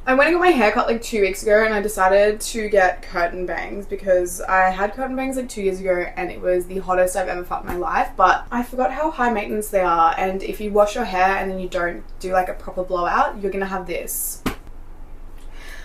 I went and got my hair cut like 2 weeks ago and I decided to get curtain bangs because I had curtain bangs like 2 years ago and it was the hottest I've ever felt in my life, but I forgot how high maintenance they are, and if you wash your hair and then you don't do like a proper blowout, you're gonna have this.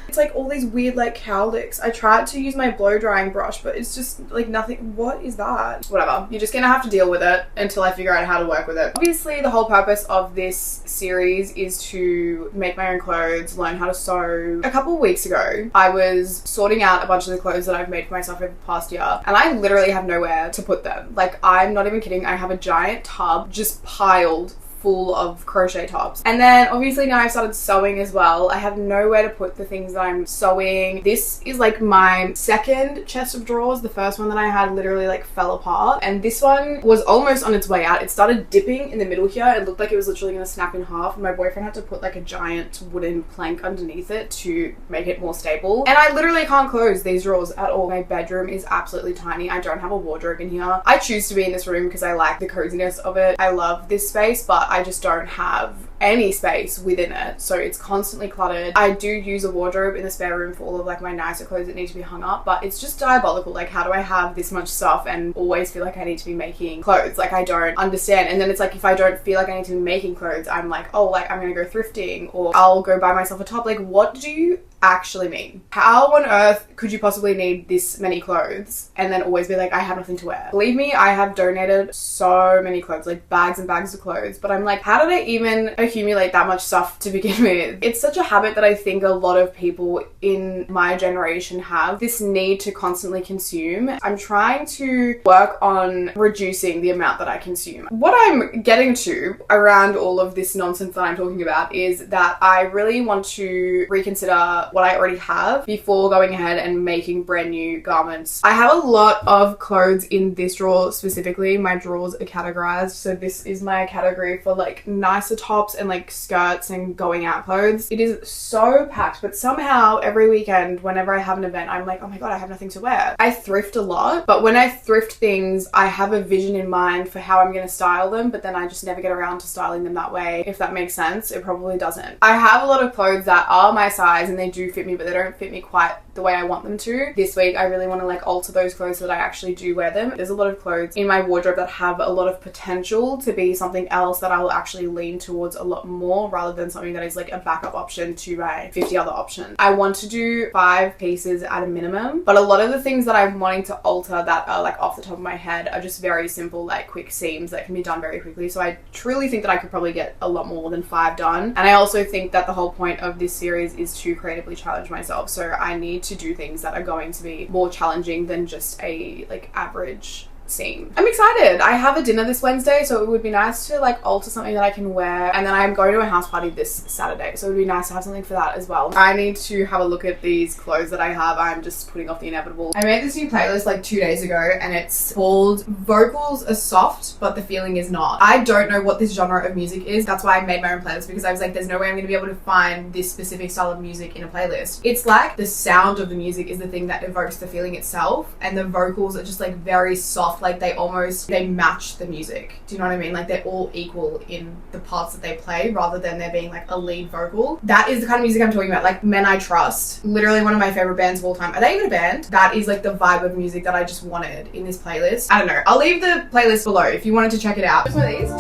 It's like all these weird like cowlicks. I tried to use my blow drying brush, but it's just like nothing. What is that? Whatever. You're just gonna have to deal with it until I figure out how to work with it. Obviously, the whole purpose of this series is to make my own clothes, learn how to sew. A couple of weeks ago, I was sorting out a bunch of the clothes that I've made for myself over the past year, and I literally have nowhere to put them. Like, I'm not even kidding. I have a giant tub just piled full of crochet tops. And then obviously now I've started sewing as well. I have nowhere to put the things that I'm sewing. This is like my second chest of drawers. The first one that I had literally like fell apart, and this one was almost on its way out. It started dipping in the middle here. It looked like it was literally gonna snap in half, and my boyfriend had to put like a giant wooden plank underneath it to make it more stable. And I literally can't close these drawers at all. My bedroom is absolutely tiny. I don't have a wardrobe in here. I choose to be in this room because I like the coziness of it. I love this space, but I just don't have any space within it, so it's constantly cluttered. I do use a wardrobe in the spare room for all of like my nicer clothes that need to be hung up, but it's just diabolical. Like, how do I have this much stuff and always feel like I need to be making clothes? Like, I don't understand. And then it's like, if I don't feel like I need to be making clothes, I'm like, oh, like I'm gonna go thrifting, or I'll go buy myself a top. Like, what do you actually mean? How on earth could you possibly need this many clothes and then always be like, I have nothing to wear? Believe me, I have donated so many clothes, like bags and bags of clothes, but I'm like, how did I even accumulate that much stuff to begin with? It's such a habit that I think a lot of people in my generation have, this need to constantly consume. I'm trying to work on reducing the amount that I consume. What I'm getting to around all of this nonsense that I'm talking about is that I really want to reconsider what I already have before going ahead and making brand new garments. I have a lot of clothes in this drawer specifically. My drawers are categorized, so this is my category for like nicer tops and like skirts and going out clothes. It is so packed, but somehow every weekend whenever I have an event, I'm like, oh my god, I have nothing to wear. I thrift a lot, but when I thrift things, I have a vision in mind for how I'm going to style them, but then I just never get around to styling them that way. If that makes sense. It probably doesn't. I have a lot of clothes that are my size and they do fit me, but they don't fit me quite the way I want them to. This week I really want to like alter those clothes so that I actually do wear them. There's a lot of clothes in my wardrobe that have a lot of potential to be something else that I will actually lean towards a lot more, rather than something that is like a backup option to my 50 other options. I want to do 5 pieces at a minimum, but a lot of the things that I'm wanting to alter that are like off the top of my head are just very simple, like quick seams that can be done very quickly. So I truly think that I could probably get a lot more than 5 done. And I also think that the whole point of this series is to creatively challenge myself. So I need to do things that are going to be more challenging than just a like average seam. I'm excited. I have a dinner this Wednesday, so it would be nice to like alter something that I can wear, and then I'm going to a house party this Saturday, so it would be nice to have something for that as well. I need to have a look at these clothes that I have. I'm just putting off the inevitable. I made this new playlist like 2 days ago, and it's called Vocals Are Soft But the Feeling Is Not. I don't know what this genre of music is. That's why I made my own playlist, because I was like, there's no way I'm going to be able to find this specific style of music in a playlist. It's like the sound of the music is the thing that evokes the feeling itself, and the vocals are just like very soft. Like they match the music. Do you know what I mean? Like they're all equal in the parts that they play, rather than there being like a lead vocal. That is the kind of music I'm talking about. Like Men I Trust, literally one of my favorite bands of all time. Are they even a band? That is like the vibe of music that I just wanted in this playlist. I don't know. I'll leave the playlist below if you wanted to check it out. Just one of these.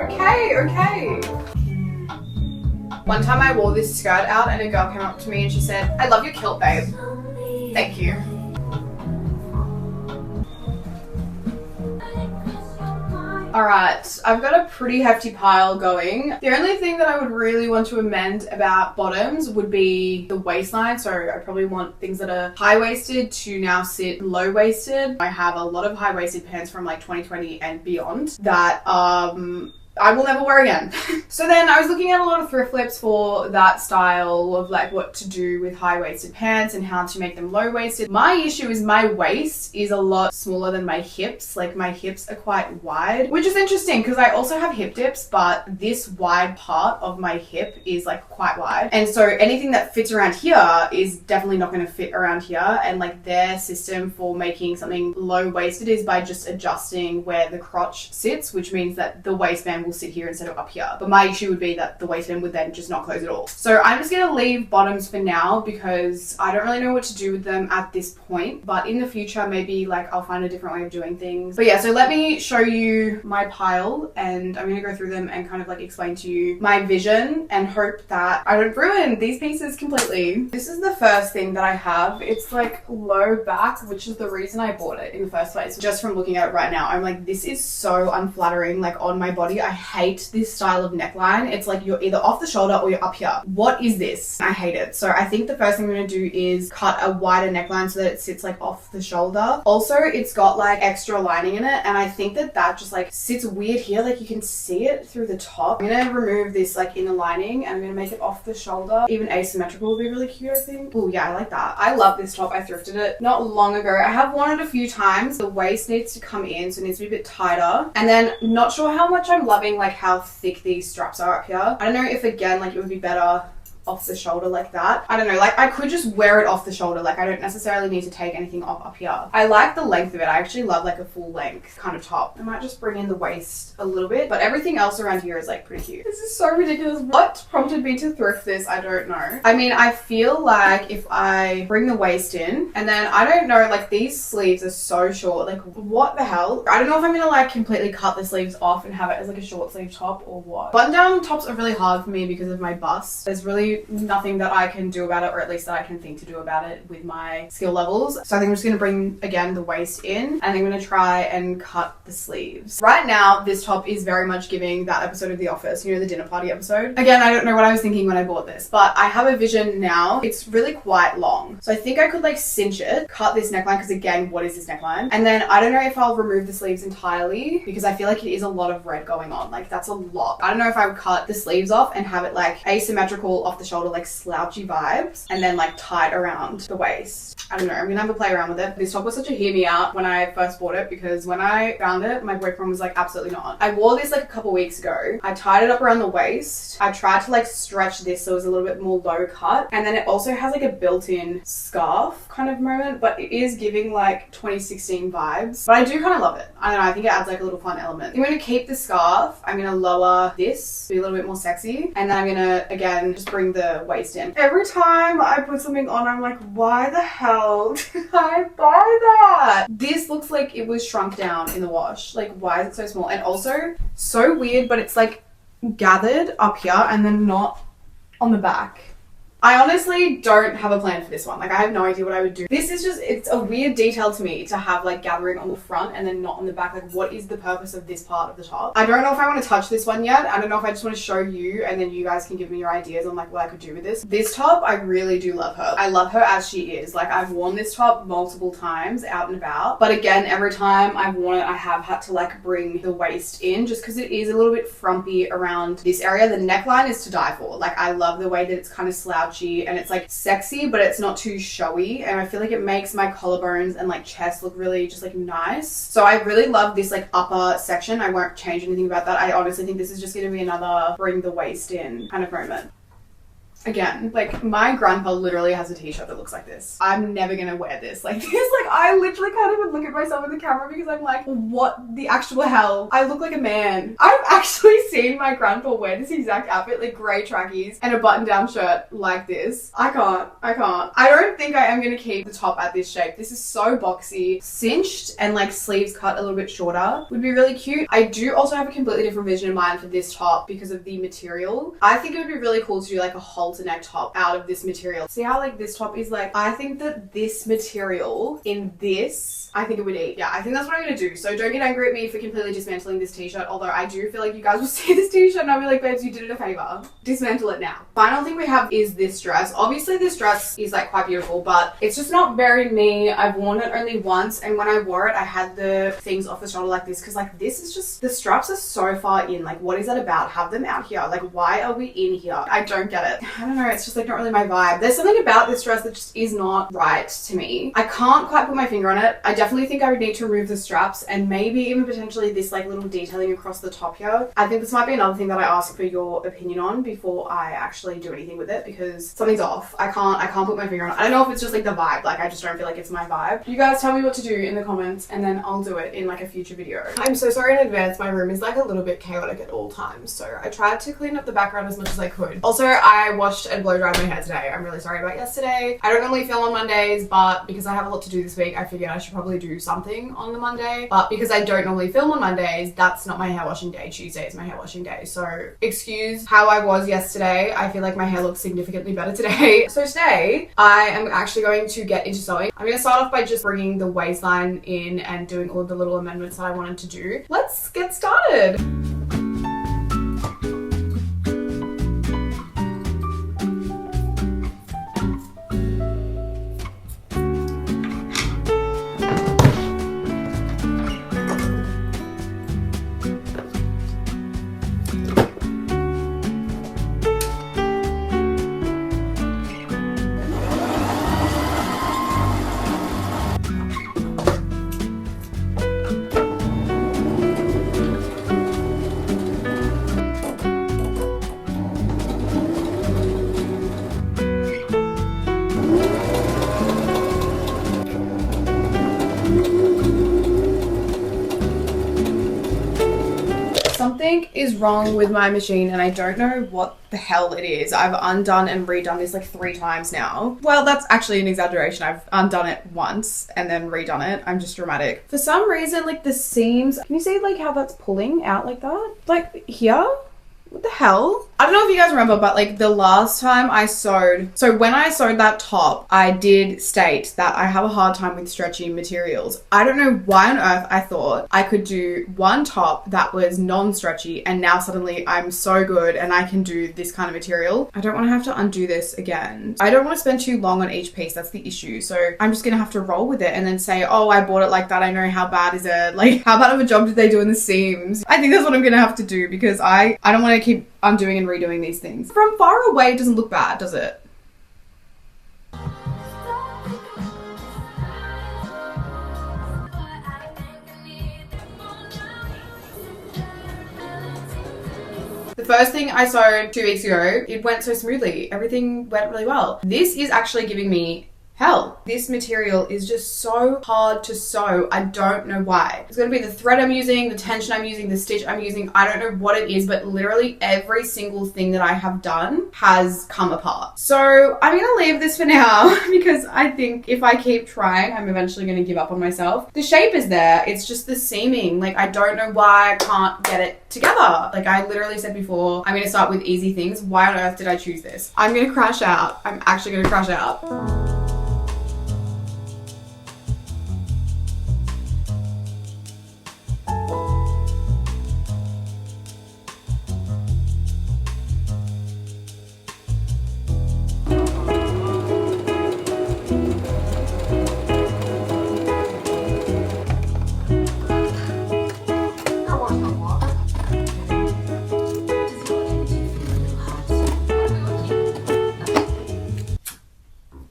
Okay. One time I wore this skirt out and a girl came up to me and she said, I love your kilt, babe. Thank you. Alright, I've got a pretty hefty pile going. The only thing that I would really want to amend about bottoms would be the waistline. So I probably want things that are high-waisted to now sit low-waisted. I have a lot of high-waisted pants from like 2020 and beyond that I will never wear again. So then I was looking at a lot of thrift flips for that style of like what to do with high-waisted pants and how to make them low-waisted. My issue is my waist is a lot smaller than my hips. Like my hips are quite wide, which is interesting because I also have hip dips, but this wide part of my hip is like quite wide. And so anything that fits around here is definitely not going to fit around here. And like their system for making something low-waisted is by just adjusting where the crotch sits, which means that the waistband waistband will sit here instead of up here. But my issue would be that the waistband would then just not close at all. So I'm just gonna leave bottoms for now because I don't really know what to do with them at this point. But in the future, maybe like I'll find a different way of doing things. But yeah, so let me show you my pile and I'm gonna go through them and kind of like explain to you my vision and hope that I don't ruin these pieces completely. This is the first thing that I have. It's like low back, which is the reason I bought it in the first place. Just from looking at it right now, I'm like, this is so unflattering like on my body. I hate this style of neckline. It's like you're either off the shoulder or you're up here. What is this? I hate it. So I think the first thing I'm gonna do is cut a wider neckline so that it sits like off the shoulder. Also, it's got like extra lining in it and I think that that just like sits weird here. Like you can see it through the top. I'm gonna remove this like inner lining and I'm gonna make it off the shoulder. Even asymmetrical would be really cute, I think. Oh yeah, I like that. I love this top. I thrifted it not long ago. I have worn it a few times. The waist needs to come in, so it needs to be a bit tighter. And then not sure how much I'm loving like how thick these straps are up here. I don't know if again like it would be better off the shoulder like that. I don't know, like I could just wear it off the shoulder. Like I don't necessarily need to take anything off up here. I like the length of it. I actually love like a full length kind of top. I might just bring in the waist a little bit, but everything else around here is like pretty cute. This is so ridiculous. What prompted me to thrift this? I don't know. I mean, I feel like if I bring the waist in and then I don't know, like these sleeves are so short. Like what the hell? I don't know if I'm gonna like completely cut the sleeves off and have it as like a short sleeve top or what. Button down tops are really hard for me because of my bust. There's really nothing that I can do about it, or at least that I can think to do about it with my skill levels. So I think I'm just going to bring again the waist in and I'm going to try and cut the sleeves. Right now this top is very much giving that episode of The Office, you know, the dinner party episode. Again, I don't know what I was thinking when I bought this, but I have a vision now. It's really quite long, so I think I could like cinch it, cut this neckline, because again, what is this neckline? And then I don't know if I'll remove the sleeves entirely because I feel like it is a lot of red going on. Like that's a lot. I don't know if I would cut the sleeves off and have it like asymmetrical off the shoulder, like slouchy vibes, and then like tight around the waist. I don't know, I'm gonna have a play around with it. This top was such a hear me out when I first bought it because when I found it, my boyfriend was like, absolutely not. I wore this like a couple weeks ago. I tied it up around the waist. I tried to like stretch this so it was a little bit more low cut, and then it also has like a built-in scarf kind of moment, but it is giving like 2016 vibes. But I do kind of love it. I don't know, I think it adds like a little fun element. I'm gonna keep the scarf. I'm gonna lower this to be a little bit more sexy, and then I'm gonna again just bring the waist in. Every time I put something on, I'm like, why the hell did I buy that? This looks like it was shrunk down in the wash. Like, why is it so small? And also so weird, but it's like gathered up here and then not on the back. I honestly don't have a plan for this one. Like I have no idea what I would do. This is just, it's a weird detail to me to have like gathering on the front and then not on the back. Like what is the purpose of this part of the top? I don't know if I want to touch this one yet. I don't know if I just want to show you and then you guys can give me your ideas on like what I could do with this. This top, I really do love her. I love her as she is. Like I've worn this top multiple times out and about. But again, every time I've worn it, I have had to like bring the waist in just because it is a little bit frumpy around this area. The neckline is to die for. Like I love the way that it's kind of slouchy and it's like sexy, but it's not too showy, and I feel like it makes my collarbones and like chest look really just like nice. So I really love this like upper section. I won't change anything about that. I honestly think this is just going to be another bring the waist in kind of moment. Again, like my grandpa literally has a t-shirt that looks like this. I'm never gonna wear this like this. Like I literally can't even look at myself in the camera because I'm like, what the actual hell? I look like a man. I've actually seen my grandpa wear this exact outfit, like grey trackies and a button-down shirt like this. I can't. I don't think I am gonna keep the top at this shape. This is so boxy. Cinched and like sleeves cut a little bit shorter would be really cute. I do also have a completely different vision in mind for this top because of the material. I think it would be really cool to do like a halter neck top out of this material. See how like this top is like, I think that this material in this, I think it would eat. Yeah, I think that's what I'm gonna do. So don't get angry at me for completely dismantling this t-shirt, although I do feel like you guys will see this t-shirt and I'll be like, babes, you did it a favor. Dismantle it now. Final thing we have is this dress. Obviously this dress is like quite beautiful, but it's just not very me. I've worn it only once, and when I wore it, I had the things off the shoulder like this because like this is just, the straps are so far in. Like what is that about? Have them out here. Like why are we in here? I don't get it. I don't know, it's just like not really my vibe. There's something about this dress that just is not right to me. I can't quite put my finger on it. I definitely think I would need to remove the straps and maybe even potentially this like little detailing across the top here. I think this might be another thing that I ask for your opinion on before I actually do anything with it, because something's off. I can't put my finger on it. I don't know if it's just like the vibe, like I just don't feel like it's my vibe. You guys tell me what to do in the comments and then I'll do it in like a future video. I'm so sorry in advance, my room is like a little bit chaotic at all times, so I tried to clean up the background as much as I could. Also, I washed and blow dried my hair today. I'm really sorry about yesterday. I don't normally film on Mondays, but because I have a lot to do this week, I figured I should probably do something on the Monday. But because I don't normally film on Mondays, that's not my hair washing day. Tuesday is my hair washing day. So excuse how I was yesterday. I feel like my hair looks significantly better today. So today, I am actually going to get into sewing. I'm going to start off by just bringing the waistline in and doing all the little amendments that I wanted to do. Let's get started. Something is wrong with my machine and I don't know what the hell it is. I've undone and redone this like 3 times now. Well, that's actually an exaggeration. I've undone it once and then redone it. I'm just dramatic. For some reason, like the seams, can you see like how that's pulling out like that? Like here? What the hell? I don't know if you guys remember, but like the last time I sewed, so when I sewed that top, I did state that I have a hard time with stretchy materials. I don't know why on earth I thought I could do one top that was non-stretchy and now suddenly I'm so good and I can do this kind of material. I don't want to have to undo this again. I don't want to spend too long on each piece. That's the issue. So I'm just going to have to roll with it and then say, oh, I bought it like that. I know how bad is it? Like how bad of a job did they do in the seams? I think that's what I'm going to have to do because I don't want to keep undoing and redoing these things. From far away, it doesn't look bad, does it? The first thing I sewed 2 weeks ago, it went so smoothly. Everything went really well. This is actually giving me hell. This material is just so hard to sew. I don't know why. It's going to be the thread I'm using, the tension I'm using, the stitch I'm using. I don't know what it is, but literally every single thing that I have done has come apart. So I'm going to leave this for now because I think if I keep trying, I'm eventually going to give up on myself. The shape is there. It's just the seaming. Like, I don't know why I can't get it together. Like I literally said before, I'm going to start with easy things. Why on earth did I choose this? I'm going to crash out. I'm actually going to crash out.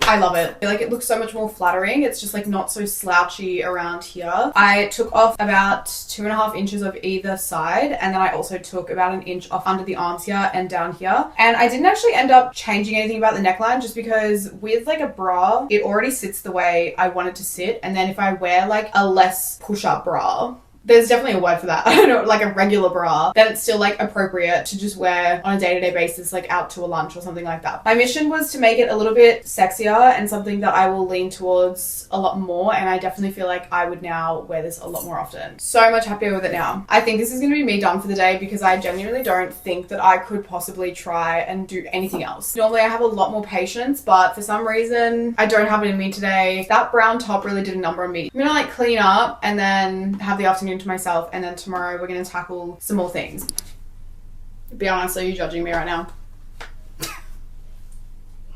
I love it. Like it looks so much more flattering. It's just like not so slouchy around here. I took off about 2.5 inches of either side, and then I also took about 1 inch off under the arms here and down here. And I didn't actually end up changing anything about the neckline just because with like a bra, it already sits the way I want it to sit. And then if I wear like a less push-up bra, there's definitely a word for that. I don't know, like a regular bra, then it's still like appropriate to just wear on a day-to-day basis, like out to a lunch or something like that. My mission was to make it a little bit sexier and something that I will lean towards a lot more, and I definitely feel like I would now wear this a lot more often. So much happier with it now. I think this is going to be me done for the day because I genuinely don't think that I could possibly try and do anything else. Normally I have a lot more patience, but for some reason I don't have it in me today. That brown top really did a number on me. I'm gonna like clean up and then have the afternoon to myself, and then tomorrow we're going to tackle some more things. Be honest, are you judging me right now?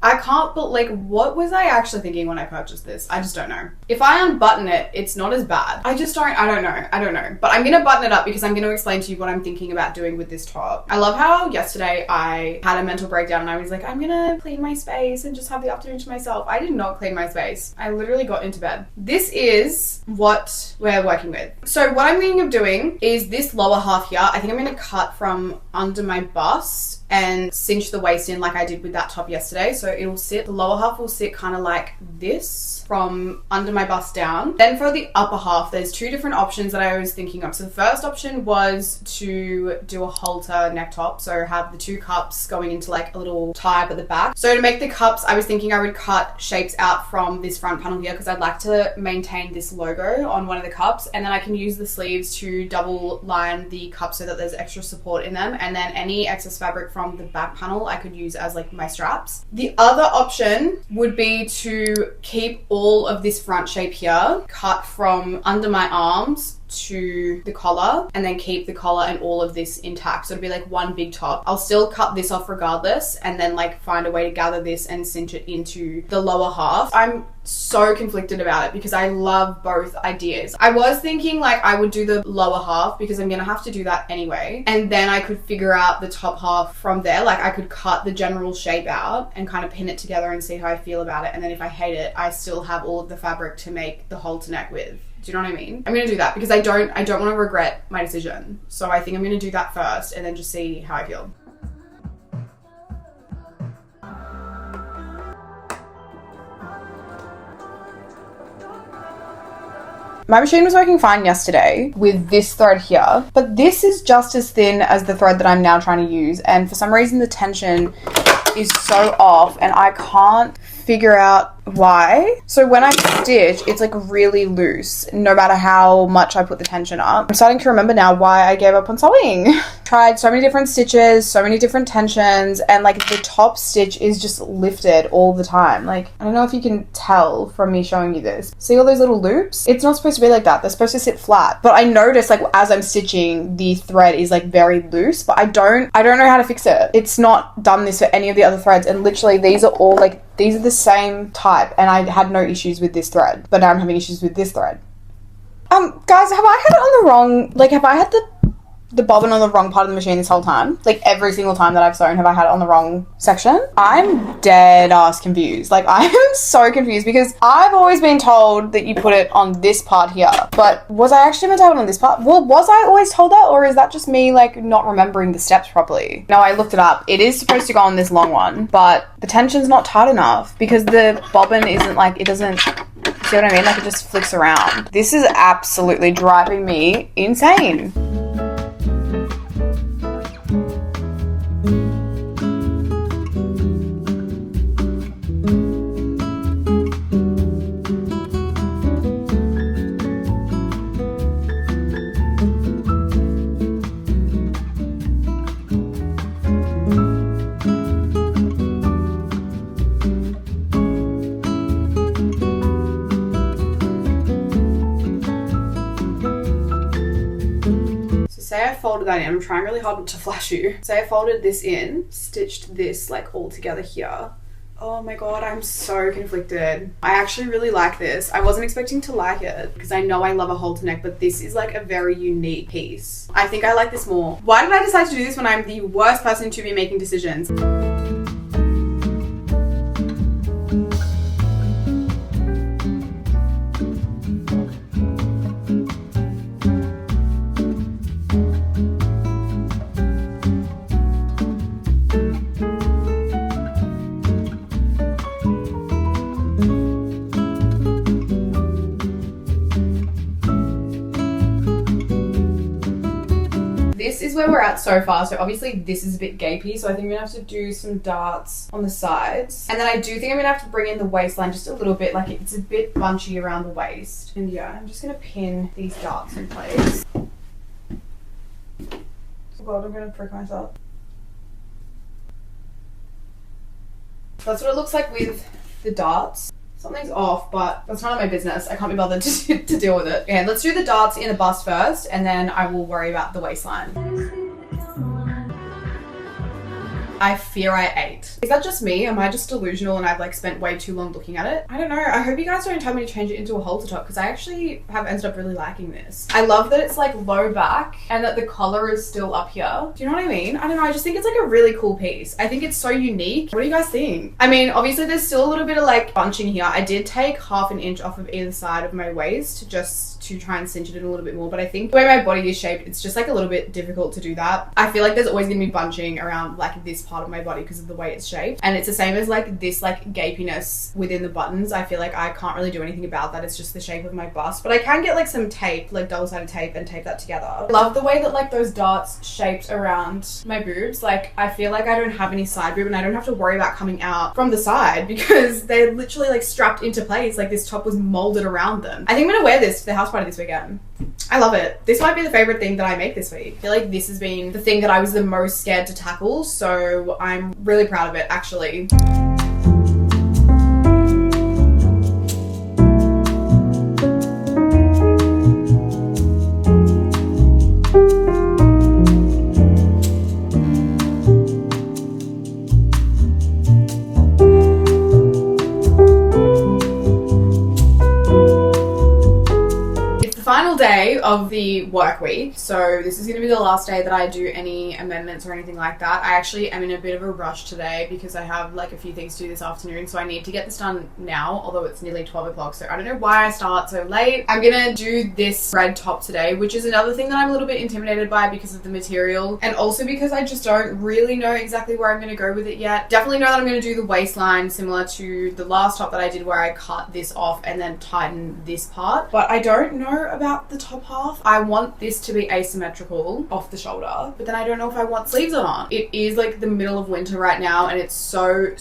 I can't, but like, what was I actually thinking when I purchased this? I just don't know. If I unbutton it, it's not as bad. I don't know. But I'm gonna button it up because I'm gonna explain to you what I'm thinking about doing with this top. I love how yesterday I had a mental breakdown and I was like, I'm gonna clean my space and just have the afternoon to myself. I did not clean my space. I literally got into bed. This is what we're working with. So what I'm thinking of doing is this lower half here. I think I'm gonna cut from under my bust and cinch the waist in like I did with that top yesterday. So it'll sit, the lower half will sit kind of like this from under my bust down. Then for the upper half, there's two different options that I was thinking of. So the first option was to do a halter neck top. So have the two cups going into like a little tie up at the back. So to make the cups, I was thinking I would cut shapes out from this front panel here because I'd like to maintain this logo on one of the cups. And then I can use the sleeves to double line the cups so that there's extra support in them. And then any excess fabric from the back panel I could use as like my straps. The other option would be to keep all of this front shape here cut from under my arms to the collar and then keep the collar and all of this intact. So it'd be like one big top. I'll still cut this off regardless and then like find a way to gather this and cinch it into the lower half. I'm so conflicted about it because I love both ideas. I was thinking like I would do the lower half because I'm gonna have to do that anyway, and then I could figure out the top half from there. Like I could cut the general shape out and kind of pin it together and see how I feel about it, and then if I hate it, I still have all of the fabric to make the halter neck with. Do you know what I mean? I'm gonna do that because I don't want to regret my decision. So I think I'm gonna do that first and then just see how I feel. My machine was working fine yesterday with this thread here, but this is just as thin as the thread that I'm now trying to use, and for some reason the tension is so off and I can't figure out why. So when I stitch, it's like really loose no matter how much I put the tension up. I'm starting to remember now why I gave up on sewing. Tried so many different stitches, so many different tensions, and like the top stitch is just lifted all the time. Like, I don't know if you can tell from me showing you this. See all those little loops? It's not supposed to be like that. They're supposed to sit flat. But I noticed like as I'm stitching, the thread is like very loose, but I don't know how to fix it. It's not done this for any of the other threads, and literally these are all like, these are the same type, and I had no issues with this thread, but now I'm having issues with this thread. Guys, have I had it on the wrong, like have I had the bobbin on the wrong part of the machine this whole time? Like every single time that I've sewn, have I had it on the wrong section? I'm dead ass confused. Like I am so confused because I've always been told that you put it on this part here, but was I actually meant to have it on this part? Well, was I always told that, or is that just me like not remembering the steps properly? No, I looked it up. It is supposed to go on this long one, but the tension's not tight enough because the bobbin isn't like, it doesn't, see what I mean? Like it just flicks around. This is absolutely driving me insane. Say I folded that in, I'm trying really hard not to flash you. Say I folded this in, stitched this like all together here. Oh my god, I'm so conflicted. I actually really like this. I wasn't expecting to like it because I know I love a halter neck, but this is like a very unique piece. I think I like this more. Why did I decide to do this when I'm the worst person to be making decisions? This is where we're at so far. So obviously this is a bit gapey, so I think I'm gonna have to do some darts on the sides. And then I do think I'm gonna have to bring in the waistline just a little bit, like it's a bit bunchy around the waist. And yeah, I'm just gonna pin these darts in place. Oh god, I'm gonna prick myself. That's what it looks like with the darts. Something's off, but that's none of my business. I can't be bothered to deal with it. Okay, let's do the darts in the bust first, and then I will worry about the waistline. I fear I ate. Is that just me? Am I just delusional and I've like spent way too long looking at it? I don't know. I hope you guys don't tell me to change it into a halter top because I actually have ended up really liking this. I love that it's like low back and that the collar is still up here. Do you know what I mean? I don't know. I just think it's like a really cool piece. I think it's so unique. What do you guys think? I mean, obviously there's still a little bit of like bunching here. I did take half an inch off of either side of my waist just to try and cinch it in a little bit more, but I think the way my body is shaped, it's just like a little bit difficult to do that. I feel like there's always gonna be bunching around like this part of my body because of the way it's shaped, and it's the same as like this like gapiness within the buttons. I feel like I can't really do anything about that. It's just the shape of my bust, but I can get like some tape, like double-sided tape, and tape that together. I love the way that like those darts shaped around my boobs. Like I feel like I don't have any side boob and I don't have to worry about coming out from the side because they're literally like strapped into place. Like this top was molded around them. I think I'm gonna wear this to the house party this weekend. I love it. This might be the favorite thing that I make this week. I feel like this has been the thing that I was the most scared to tackle, so I'm really proud of it actually. Final day of the work week, so this is going to be the last day that I do any amendments or anything like that. I actually am in a bit of a rush today because I have like a few things to do this afternoon, so I need to get this done now, although it's nearly 12 o'clock, so I don't know why I start so late. I'm gonna do this red top today, which is another thing that I'm a little bit intimidated by because of the material, and also because I just don't really know exactly where I'm going to go with it yet. Definitely know that I'm going to do the waistline similar to the last top that I did where I cut this off and then tighten this part, but I don't know about the top half. I want this to be asymmetrical off the shoulder, but then I don't know if I want sleeves or not. It is like the middle of winter right now and it's so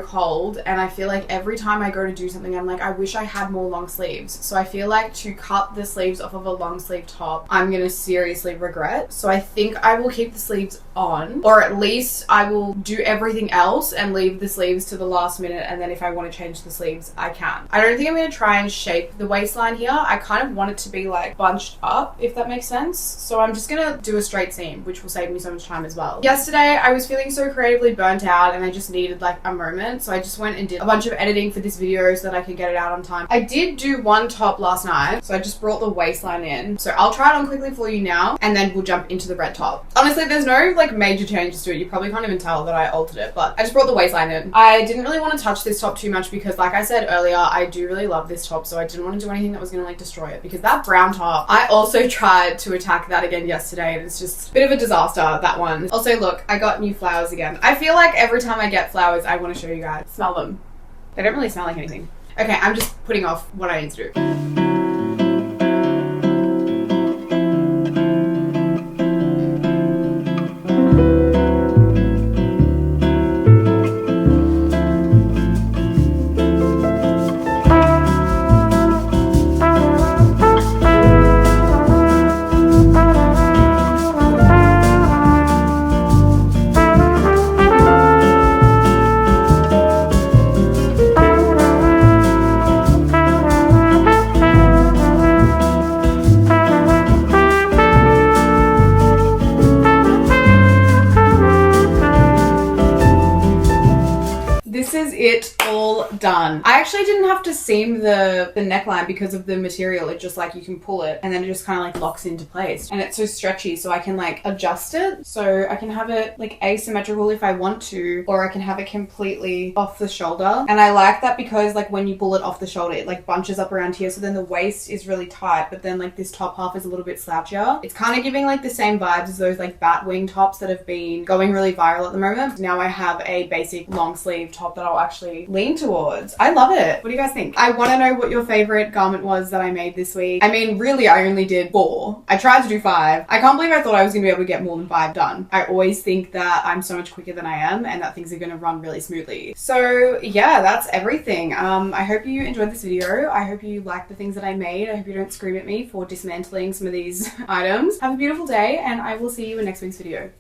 cold, and I feel like every time I go to do something I'm like, I wish I had more long sleeves. So I feel like to cut the sleeves off of a long sleeve top I'm gonna seriously regret. So I think I will keep the sleeves on, or at least I will do everything else and leave the sleeves to the last minute, and then if I want to change the sleeves I can. I don't think I'm going to try and shape the waistline here. I kind of want it to be like bunched up, if that makes sense. So I'm just gonna do a straight seam, which will save me so much time as well. Yesterday I was feeling so creatively burnt out and I just needed like a moment, so I just went and did a bunch of editing for this video so that I could get it out on time. I did do one top last night, so I just brought the waistline in, so I'll try it on quickly for you now and then we'll jump into the red top. Honestly there's no like major changes to it. You probably can't even tell that I altered it, but I just brought the waistline in. I didn't really want to touch this top too much because like I said earlier, I do really love this top, so I didn't want to do anything that was gonna like destroy it, because that brown top, I also tried to attack that again yesterday and it's just a bit of a disaster, that one. Also look, I got new flowers again. I feel like every time I get flowers I want to show you guys. Smell them. They don't really smell like anything. Okay, I'm just putting off what I need to do. It all done. I actually didn't have to seam the neckline because of the material. It just like you can pull it and then it just kind of like locks into place, and it's so stretchy, so I can like adjust it, so I can have it like asymmetrical if I want to, or I can have it completely off the shoulder. And I like that because like when you pull it off the shoulder it like bunches up around here, so then the waist is really tight, but then like this top half is a little bit slouchier. It's kind of giving like the same vibes as those like bat wing tops that have been going really viral at the moment. Now I have a basic long sleeve top that I'll actually lean towards. I love it. What do you guys think? I want to know what your favorite garment was that I made this week. I mean, really, I only did 4. I tried to do 5. I can't believe I thought I was going to be able to get more than 5 done. I always think that I'm so much quicker than I am and that things are going to run really smoothly. So yeah, that's everything. I hope you enjoyed this video. I hope you liked the things that I made. I hope you don't scream at me for dismantling some of these items. Have a beautiful day and I will see you in next week's video.